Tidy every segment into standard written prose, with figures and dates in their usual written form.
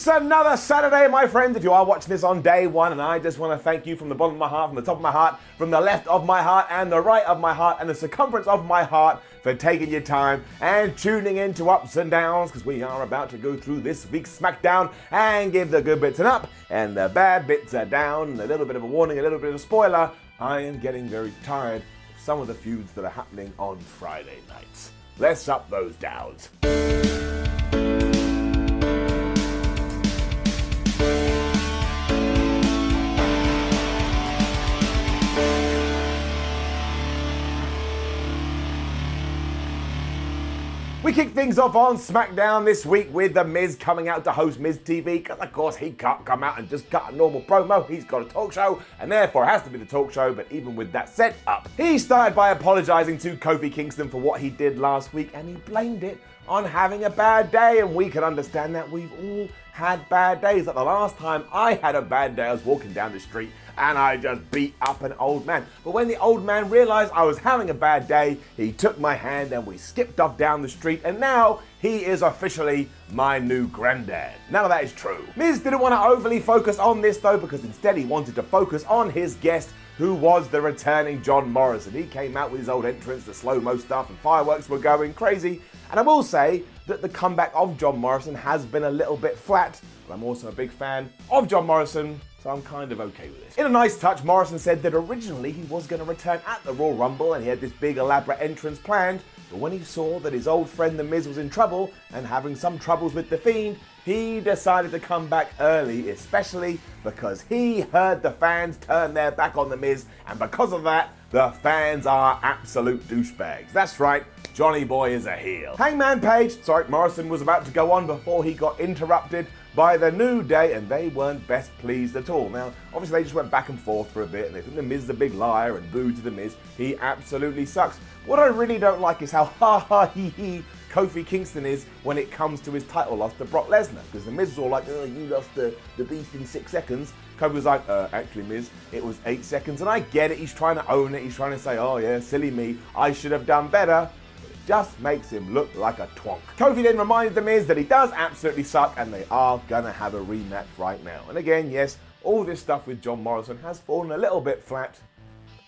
It's another Saturday, my friends. If you are watching this on day one, and I just want to thank you from the bottom of my heart, from the top of my heart, from the left of my heart, and the right of my heart, and the circumference of my heart for taking your time and tuning into Ups and Downs, because we are about to go through this week's SmackDown and give the good bits an up and the bad bits a down. A little bit of a warning, a little bit of a spoiler. I am getting very tired of some of the feuds that are happening on Friday nights. Let's up those downs. We kick things off on SmackDown this week with The Miz coming out to host Miz TV, because of course he can't come out and just cut a normal promo. He's got a talk show, and therefore it has to be the talk show. But even with that set up, he started by apologising to Kofi Kingston for what he did last week, and he blamed it on having a bad day. And we can understand that. We've all had bad days. Like the last time I had a bad day, I was walking down the street and I just beat up an old man. But when the old man realized I was having a bad day, he took my hand and we skipped off down the street, and now he is officially my new granddad. None of that is true. Miz didn't want to overly focus on this though, because instead he wanted to focus on his guest, who was the returning John Morrison. He came out with his old entrance, the slow-mo stuff, and fireworks were going crazy. And I will say that the comeback of John Morrison has been a little bit flat, but I'm also a big fan of John Morrison, so I'm kind of okay with this. In a nice touch, Morrison said that originally he was going to return at the Royal Rumble and he had this big elaborate entrance planned, but when he saw that his old friend The Miz was in trouble and having some troubles with The Fiend, he decided to come back early, especially because he heard the fans turn their back on The Miz, and because of that, the fans are absolute douchebags. That's right, Johnny Boy is a heel. Hangman Page, Morrison was about to go on before he got interrupted by the New Day, and they weren't best pleased at all. Now, obviously they just went back and forth for a bit, and they think The Miz is a big liar and boo to The Miz. He absolutely sucks. What I really don't like is how ha-ha-hee-hee Kofi Kingston is when it comes to his title loss to Brock Lesnar, because The Miz was all like, oh, you lost the beast in 6 seconds. Kofi was like, actually, Miz, it was 8 seconds, and I get it. He's trying to own it. He's trying to say, oh yeah, silly me, I should have done better. Just makes him look like a twonk. Kofi then reminded The Miz that he does absolutely suck, and they are gonna have a rematch right now. And again, yes, all this stuff with John Morrison has fallen a little bit flat,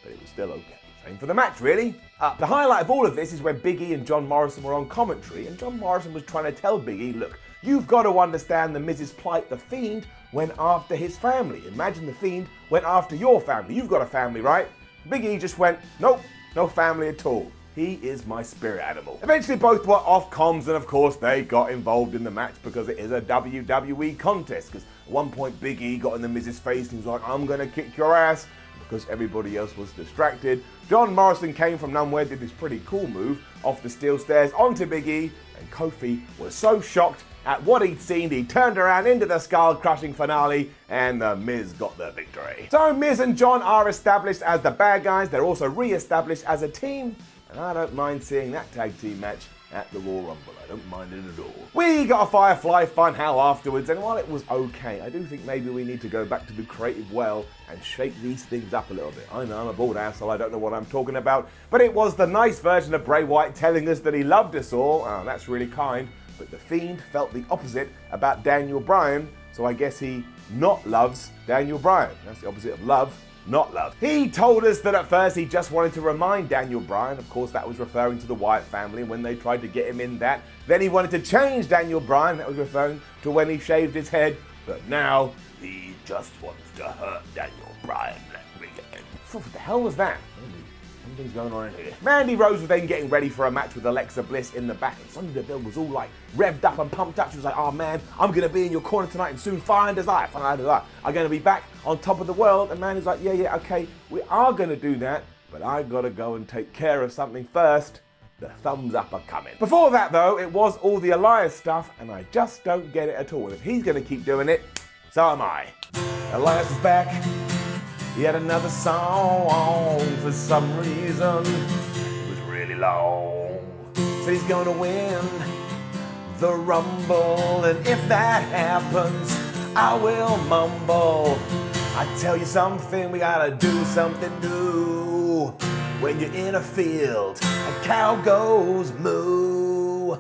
but it was still okay. Same for the match, really. The highlight of all of this is when Big E and John Morrison were on commentary, and John Morrison was trying to tell Big E, look, you've got to understand The Miz's plight. The Fiend went after his family. Imagine The Fiend went after your family. You've got a family, right? Big E just went, nope, no family at all. He is my spirit animal. Eventually both were off comms, and of course they got involved in the match because it is a WWE contest. Because at one point Big E got in The Miz's face and he was like, I'm gonna kick your ass, because everybody else was distracted. John Morrison came from nowhere, did this pretty cool move off the steel stairs onto Big E, and Kofi was so shocked at what he'd seen, he turned around into the skull-crushing finale, and The Miz got the victory. So Miz and John are established as the bad guys. They're also re-established as a team, and I don't mind seeing that tag team match at the Royal Rumble. I don't mind it at all. We got a Firefly Funhouse afterwards, and while it was okay, I do think maybe we need to go back to the creative well and shake these things up a little bit. I know I'm a bald asshole, I don't know what I'm talking about, but it was the nice version of Bray Wyatt telling us that he loved us all. Oh, that's really kind. But The Fiend felt the opposite about Daniel Bryan, so I guess he not loves Daniel Bryan. That's the opposite of love. Not love. He told us that at first he just wanted to remind Daniel Bryan, of course that was referring to the Wyatt family when they tried to get him in that. Then he wanted to change Daniel Bryan, that was referring to when he shaved his head. But now he just wants to hurt Daniel Bryan. What the hell was that? Something's going on in here. Mandy Rose was then getting ready for a match with Alexa Bliss in the back, and Sonya Deville was all like revved up and pumped up. She was like, oh man, I'm going to be in your corner tonight and soon find us life. I'm going to be back on top of the world. And Mandy's like, yeah, okay, we are going to do that, but I got to go and take care of something first. The thumbs up are coming. Before that though, it was all the Elias stuff, and I just don't get it at all. If he's going to keep doing it, so am I. Elias is back. He had another song for some reason. It was really long. So he's gonna win the Rumble, and if that happens, I will mumble. I tell you something, we gotta do something new. When you're in a field, a cow goes moo.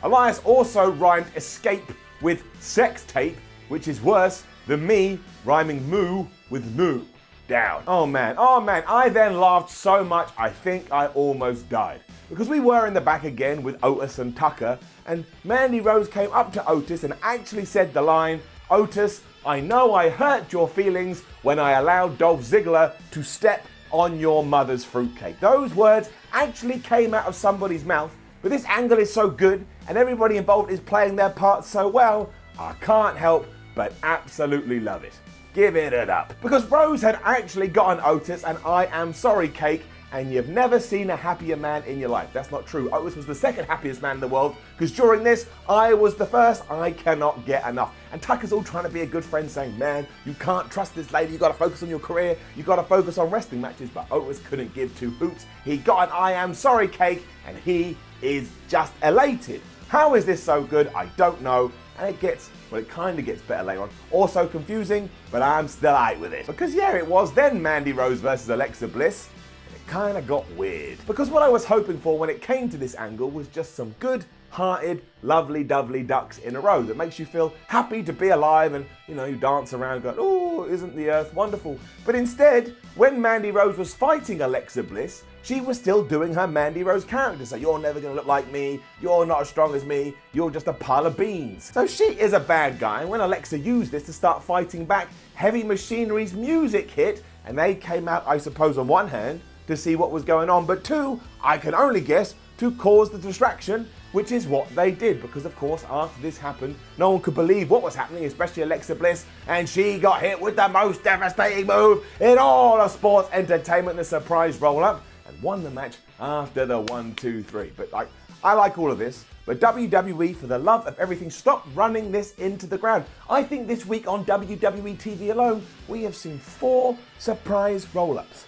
Elias also rhymed escape with sex tape, which is worse than me rhyming moo with moo. Down. Oh man, I then laughed so much I think I almost died. Because we were in the back again with Otis and Tucker, and Mandy Rose came up to Otis and actually said the line, "Otis, I know I hurt your feelings when I allowed Dolph Ziggler to step on your mother's fruitcake." Those words actually came out of somebody's mouth, but this angle is so good and everybody involved is playing their part so well, I can't help but absolutely love it. Give it up. Because Rose had actually gotten Otis an "I am sorry" cake, and you've never seen a happier man in your life. That's not true. Otis was the second happiest man in the world, because during this, I was the first. I cannot get enough. And Tucker's all trying to be a good friend, saying, "Man, you can't trust this lady. You got to focus on your career. You got to focus on wrestling matches." But Otis couldn't give two hoots. He got an "I am sorry" cake, and he is just elated. How is this so good? I don't know. And it kind of gets better later on. Also confusing, but I'm still aight with it. Because yeah, it was then Mandy Rose versus Alexa Bliss. Kind of got weird. Because what I was hoping for when it came to this angle was just some good-hearted, lovely-dovely ducks in a row that makes you feel happy to be alive, and you dance around going, "Oh, isn't the earth wonderful?" But instead, when Mandy Rose was fighting Alexa Bliss, she was still doing her Mandy Rose character. So, "You're never going to look like me, you're not as strong as me, you're just a pile of beans." So she is a bad guy, and when Alexa used this to start fighting back, Heavy Machinery's music hit, and they came out, I suppose, on one hand, to see what was going on, but two, I can only guess, to cause the distraction, which is what they did, because of course after this happened, no one could believe what was happening, especially Alexa Bliss, and she got hit with the most devastating move in all of sports entertainment, the surprise roll-up, and won the match after the 1, 2, 3. But I like all of this, but WWE, for the love of everything, stop running this into the ground. I think this week on WWE TV alone, we have seen 4 surprise roll-ups.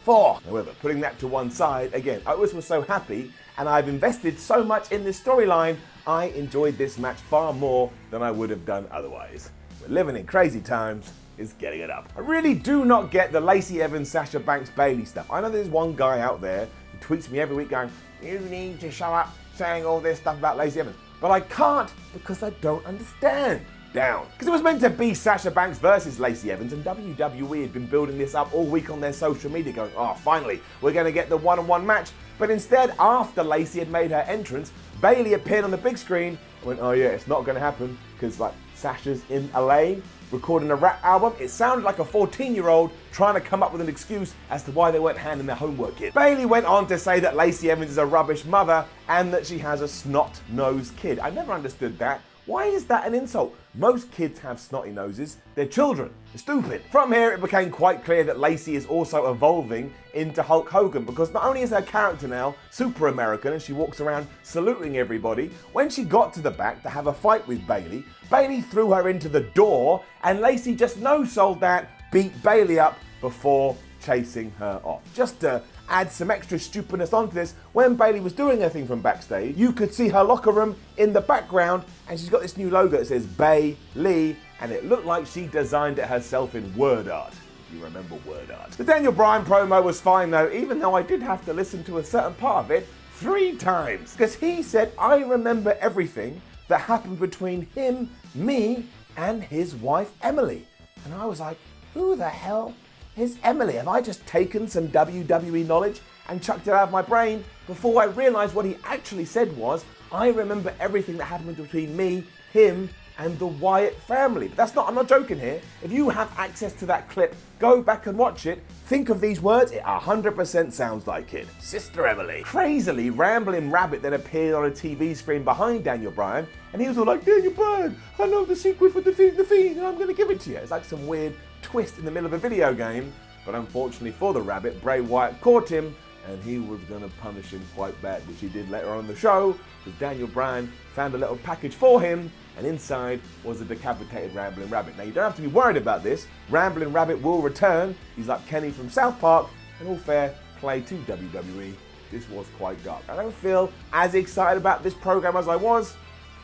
4. However, putting that to one side, again, Otis was so happy, and I've invested so much in this storyline, I enjoyed this match far more than I would have done otherwise. We're living in crazy times, is getting it up. I really do not get the Lacey Evans, Sasha Banks, Bayley stuff. I know there's one guy out there who tweets me every week going, "You need to shut up saying all this stuff about Lacey Evans." But I can't because I don't understand. Down. Because it was meant to be Sasha Banks versus Lacey Evans, and WWE had been building this up all week on their social media going, "Oh, finally, we're going to get the one-on-one match." But instead, after Lacey had made her entrance, Bayley appeared on the big screen and went, "Oh yeah, it's not going to happen because Sasha's in LA recording a rap album." It sounded like a 14-year-old trying to come up with an excuse as to why they weren't handing their homework in. Bayley went on to say that Lacey Evans is a rubbish mother and that she has a snot-nosed kid. I never understood that. Why is that an insult? Most kids have snotty noses. They're children. They're stupid. From here, it became quite clear that Lacey is also evolving into Hulk Hogan, because not only is her character now super American and she walks around saluting everybody, when she got to the back to have a fight with Bayley, Bayley threw her into the door and Lacey just no-sold that, beat Bayley up before chasing her off. Just to add some extra stupidness onto this, when Bayley was doing her thing from backstage, you could see her locker room in the background, and she's got this new logo that says Bayley, and it looked like she designed it herself in word art. If you remember word art. The Daniel Bryan promo was fine though, even though I did have to listen to a certain part of it 3 times. Because he said, "I remember everything that happened between him, me, and his wife Emily." And I was like, who the hell is Emily? Have I just taken some WWE knowledge and chucked it out of my brain before I realized what he actually said was, "I remember everything that happened between me, him, and the Wyatt family." But I'm not joking here. If you have access to that clip, go back and watch it. Think of these words, it 100% sounds like it. Sister Emily. Crazily, Rambling Rabbit then appeared on a TV screen behind Daniel Bryan, and he was all like, "Daniel Bryan, I know the secret for the Fiend, and I'm going to give it to you." It's like some weird twist in the middle of a video game, but unfortunately for the Rabbit, Bray Wyatt caught him, and he was going to punish him quite bad, which he did later on in the show, because Daniel Bryan found a little package for him, and inside was a decapitated Rambling Rabbit. Now, you don't have to be worried about this. Rambling Rabbit will return. He's like Kenny from South Park, and all fair play to WWE. This was quite dark. I don't feel as excited about this program as I was.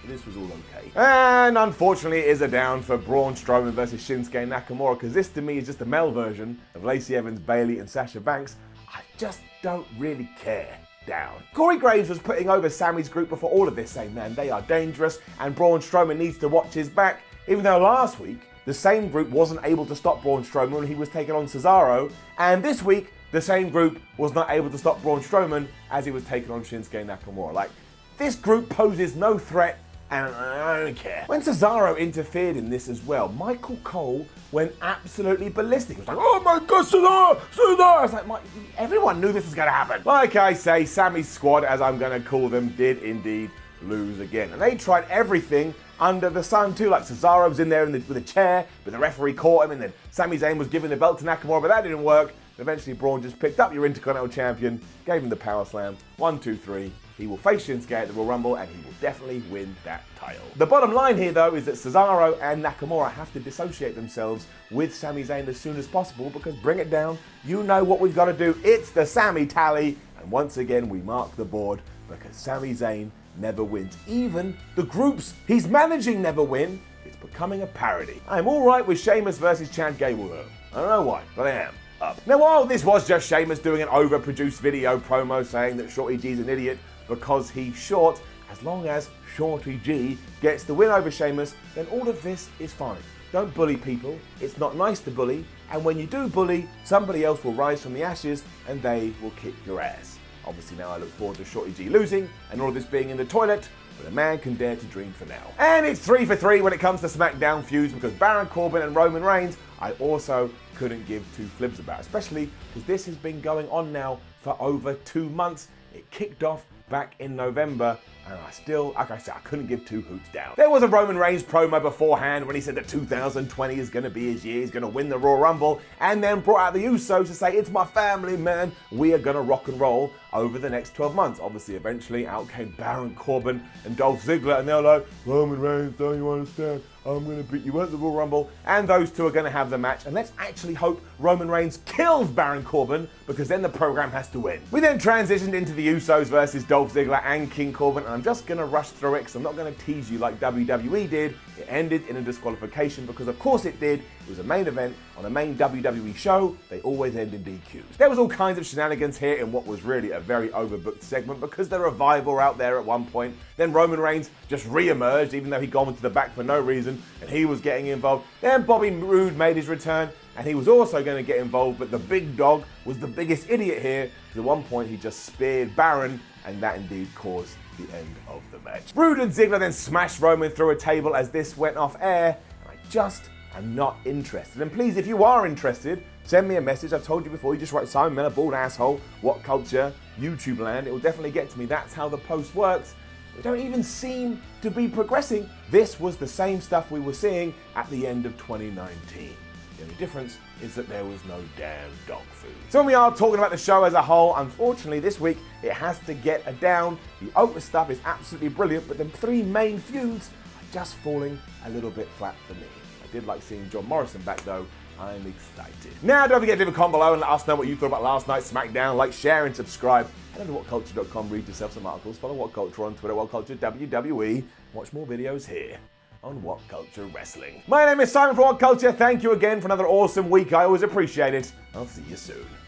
This was all okay. And unfortunately, it is a down for Braun Strowman versus Shinsuke Nakamura, because this to me is just a male version of Lacey Evans, Bayley, and Sasha Banks. I just don't really care. down. Corey Graves was putting over Sammy's group before all of this, saying, man, they are dangerous and Braun Strowman needs to watch his back, even though last week the same group wasn't able to stop Braun Strowman when he was taking on Cesaro, and this week the same group was not able to stop Braun Strowman as he was taking on Shinsuke Nakamura. Like, this group poses no threat, and I don't care. When Cesaro interfered in this as well, Michael Cole went absolutely ballistic. He was like, oh my God, Cesaro! I was like, everyone knew this was going to happen. Like I say, Sammy's squad, as I'm going to call them, did indeed lose again. And they tried everything under the sun too. Like, Cesaro was in there with a chair, but the referee caught him, and then Sami Zayn was giving the belt to Nakamura, but that didn't work. Eventually, Braun just picked up your Intercontinental Champion, gave him the power slam. 1, 2, 3. He will face Shinsuke at the Royal Rumble, and he will definitely win that title. The bottom line here, though, is that Cesaro and Nakamura have to dissociate themselves with Sami Zayn as soon as possible, because bring it down, you know what we've got to do. It's the Sami tally, and once again, we mark the board because Sami Zayn never wins. Even the groups he's managing never win. It's becoming a parody. I'm all right with Sheamus versus Chad Gable, though. I don't know why, but I am. Now, while this was just Sheamus doing an overproduced video promo saying that Shorty G's an idiot because he's short, as long as Shorty G gets the win over Sheamus, then all of this is fine. Don't bully people. It's not nice to bully, and when you do bully, somebody else will rise from the ashes and they will kick your ass. Obviously, now I look forward to Shorty G losing and all of this being in the toilet, but a man can dare to dream for now. And it's 3 for 3 when it comes to SmackDown feuds, because Baron Corbin and Roman Reigns, I also couldn't give two flips about, especially because this has been going on now for over 2 months. It kicked off back in November, and I still, like I said, I couldn't give two hoots down. There was a Roman Reigns promo beforehand when he said that 2020 is going to be his year, he's going to win the Royal Rumble, and then brought out the Usos to say, it's my family, man, we are going to rock and roll over the next 12 months. Obviously, eventually, out came Baron Corbin and Dolph Ziggler, and they're like, Roman Reigns, don't you understand? I'm going to beat you at the Royal Rumble, and those two are going to have the match, and let's actually hope Roman Reigns kills Baron Corbin, because then the program has to win. We then transitioned into the Usos versus Dolph Ziggler and King Corbin, and I'm just going to rush through it because I'm not going to tease you like WWE did. It ended in a disqualification because of course it did. It was a main event on a main WWE show. They always end in DQs. There was all kinds of shenanigans here in what was really a very overbooked segment because the Revival were out there at one point. Then Roman Reigns just re-emerged even though he'd gone into the back for no reason and he was getting involved. Then Bobby Roode made his return and he was also going to get involved, but the big dog was the biggest idiot here. At one point he just speared Baron, and that indeed caused the end of the match. Roode and Ziggler then smashed Roman through a table as this went off air, and I just am not interested. And please, if you are interested, send me a message. I've told you before, you just write Simon Miller, bald asshole, WhatCulture, YouTube land. It will definitely get to me. That's how the post works. We don't even seem to be progressing. This was the same stuff we were seeing at the end of 2019. The only difference is that there was no damn dog food. So when we are talking about the show as a whole, unfortunately this week it has to get a down. The Otis stuff is absolutely brilliant, but the three main feuds are just falling a little bit flat for me. I did like seeing John Morrison back though. I'm excited. Now don't forget to leave a comment below and let us know what you thought about last night's SmackDown. Like, share and subscribe. Head over to WhatCulture.com, read yourself some articles, follow WhatCulture on Twitter, WhatCulture WWE. Watch more videos here on WhatCulture Wrestling. My name is Simon from WhatCulture. Thank you again for another awesome week. I always appreciate it. I'll see you soon.